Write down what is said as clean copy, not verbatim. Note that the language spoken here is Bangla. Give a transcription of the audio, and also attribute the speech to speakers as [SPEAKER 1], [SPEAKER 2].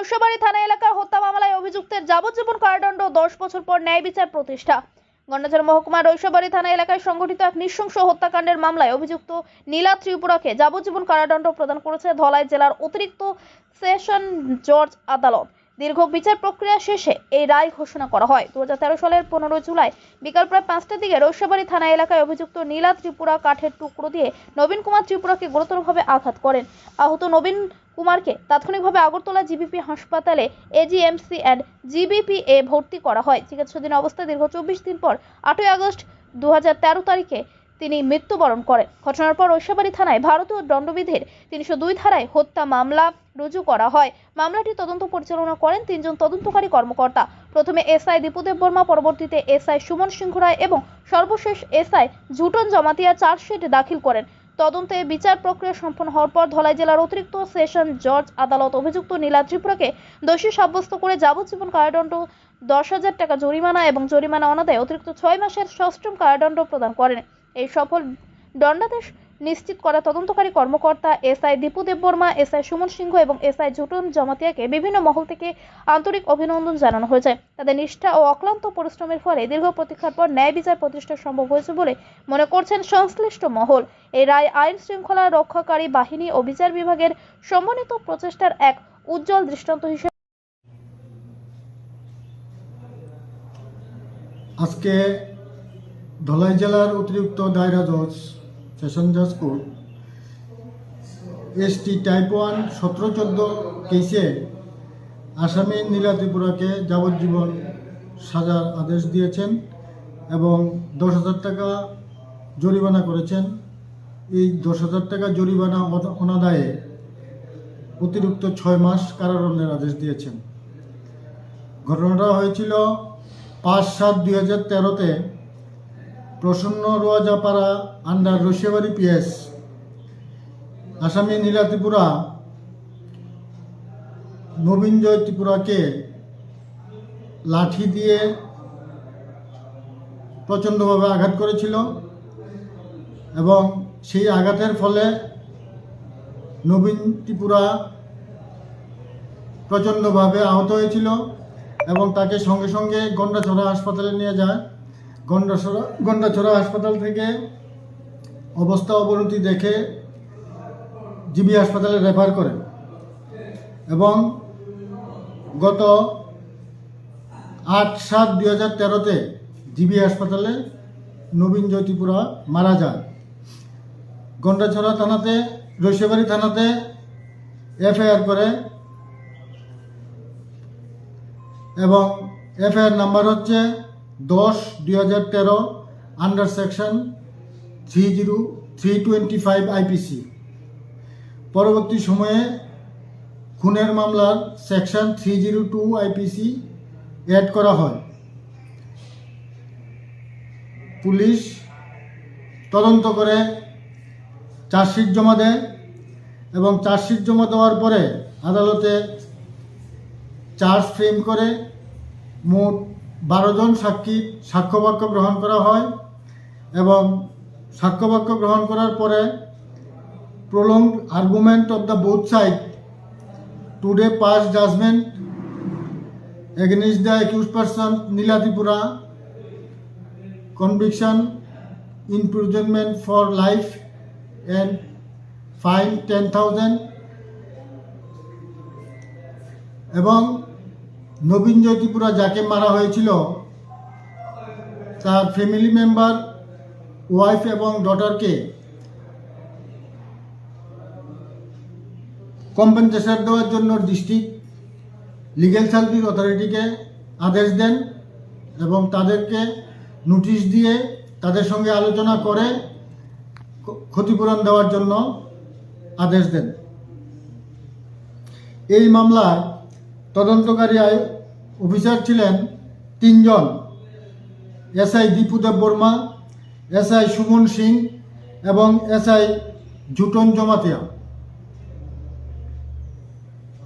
[SPEAKER 1] রৈশবাড়ী থানা এলাকার হত্যা মামলায় অভিযুক্তের যাবজ্জীবন কারাদণ্ড, 10 বছর পর ন্যায় বিচার প্রতিষ্ঠা। গন্ডাছড়া মহকুমার রৈশবাড়ী থানা এলাকায় সংঘটিত এক নৃশংস হত্যাকাণ্ডের মামলায় অভিযুক্ত নীলা ত্রিপুরাকে যাবজ্জীবন কারাদণ্ড প্রদান করেছে ধলাই জেলার অতিরিক্ত সেশন জজ আদালত। দীর্ঘ বিচার প্রক্রিয়া শেষে এই রায় ঘোষণা করা হয়। 2013 সালের 15 জুলাই বিকাল প্রায় 5টার দিকে রৈশবাড়ী থানা এলাকায় অভিযুক্ত নীলা ত্রিপুরা কাঠের টুকরো দিয়ে নবীন কুমার ত্রিপুরাকে গুরুতরভাবে আঘাত করেন। আহত নবীন কুমারকে তাৎক্ষণিকভাবে আগরতলা জিবিপি হাসপাতালে এজিএমসি অ্যান্ড জিবিপি-এ ভর্তি করা হয়। চিকিৎসাধীন অবস্থায় দীর্ঘ 24 দিন পর 8 আগস্ট 2013 তারিখে তিনি মৃত্যুবরণ করেন। ঘটনার পর রৈশবাড়ী থানায় ভারতীয় দণ্ডবিধির 302 ধারায় হত্যা মামলা রুজু করা হয়। মামলাটি তদন্ত পরিচালনা করেন 3 জন তদন্তকারী কর্মকর্তা। প্রথমে এসআই দীপুদেব বর্মা, পরবর্তীতে এসআই সুমন সিংহ রায় এবং সর্বশেষ এসআই ঝুটন জমাতিয়া চার্জশিট দাখিল করেন। তদন্তে বিচার প্রক্রিয়া সম্পন্ন হওয়ার পর ধলাই জেলার অতিরিক্ত সেশন জজ আদালত অভিযুক্ত নীলা ত্রিপুরাকে দোষী সাব্যস্ত করে যাবজ্জীবন কারাদণ্ড, 10,000 টাকা জরিমানা এবং জরিমানা অনাদায়ে অতিরিক্ত 6 মাসের সশ্রম কারাদণ্ড প্রদান করেন। এই সফল দণ্ডাদেশ নিশ্চিত করা তদন্তকারী কর্মকর্তা এসআই দীপুদেব বর্মা, এসআই সুমন সিংহ এবং এসআই ঝুটন জমাতিয়াকে বিভিন্ন মহল থেকে আন্তরিক অভিনন্দন জানানো হয়েছে। তাদের নিষ্ঠা ও অক্লান্ত পরিশ্রমের ফলে দীর্ঘ প্রতীক্ষার পর ন্যায় বিচার প্রতিষ্ঠা সম্ভব হয়েছে বলে মনে করছেন সংশ্লিষ্ট মহল। এই রায় আইন শৃঙ্খলা রক্ষাকারী বাহিনী ও বিচার বিভাগের সমন্বিত প্রচেষ্টার এক উজ্জ্বল দৃষ্টান্ত হিসেবে
[SPEAKER 2] আজকে ধলাই জেলার অতিরিক্ত দায়রা জজ সেশন জজ কোর্ট এসটি টাইপ 1 17-14 কেসে আসামি নীলা ত্রিপুরাকে যাবজ্জীবন সাজার আদেশ দিয়েছেন এবং 10,000 টাকা জরিমানা করেছেন। এই 10,000 টাকা জরিমানা অনাদায়ে অতিরিক্ত 6 মাস কারাদণ্ডের আদেশ দিয়েছেন। ঘটনাটা হয়েছিল 5/7/2013-তে প্রসন্ন রোয়াজাপাড়া আন্ডার রৈশবাড়ী পিএস। আসামি নীলা ত্রিপুরা নবীন জয় ত্রিপুরাকে লাঠি দিয়ে প্রচণ্ডভাবে আঘাত করেছিল এবং সেই আঘাতের ফলে নবীন ত্রিপুরা প্রচণ্ডভাবে আহত হয়েছিল এবং তাকে সঙ্গে সঙ্গে গন্ডাছড়া হাসপাতালে নিয়ে যায়। গন্ডাছড়া হাসপাতাল থেকে অবস্থা অবনতি দেখে জিবি হাসপাতালে রেফার করে এবং গত 8/7/2013-তে জিবি হাসপাতালে নবীন জয় ত্রিপুরা মারা যায়। গন্ডাছড়া থানাতে, রৈশবাড়ী থানাতে এফআইআর করে এবং এফআইআর নাম্বার হচ্ছে 10/2013 আন্ডার সেকশন 325 আইপিসি। পরবর্তী সময়ে খুনের মামলার সেকশন 302 আইপিসি অ্যাড করা হয়। পুলিশ তদন্ত করে চার্জশিট জমা দেয় এবং চার্জশিট জমা দেওয়ার পরে আদালতে চার্জ ফ্রেম করে মোট 12 জন সাক্ষীর সাক্ষ্যবাক্য গ্রহণ করা হয় এবং সাক্ষ্যবাক্য গ্রহণ করার পরে prolonged argument of the both sides today passed judgment against the accused person Nila Tripura, conviction, imprisonment for life and fine 10,000 এবং নবীন জয় ত্রিপুরা যাকে মারা হয়েছিল তার ফ্যামিলি মেম্বার, ওয়াইফ এবং ডটারকে কম্পেনসেশন দেওয়ার জন্য ডিস্ট্রিক্ট লিগ্যাল সার্ভিস অথরিটিকে আদেশ দেন এবং তাদেরকে নোটিশ দিয়ে তাদের সঙ্গে আলোচনা করে ক্ষতিপূরণ দেওয়ার জন্য আদেশ দেন। এই মামলায় তদন্তকারী অফিসার ছিলেন 3 জন, এসআই দীপুদেব বর্মা, এসআই সুমন সিং এবং এসআই ঝুটন জমাতিয়া।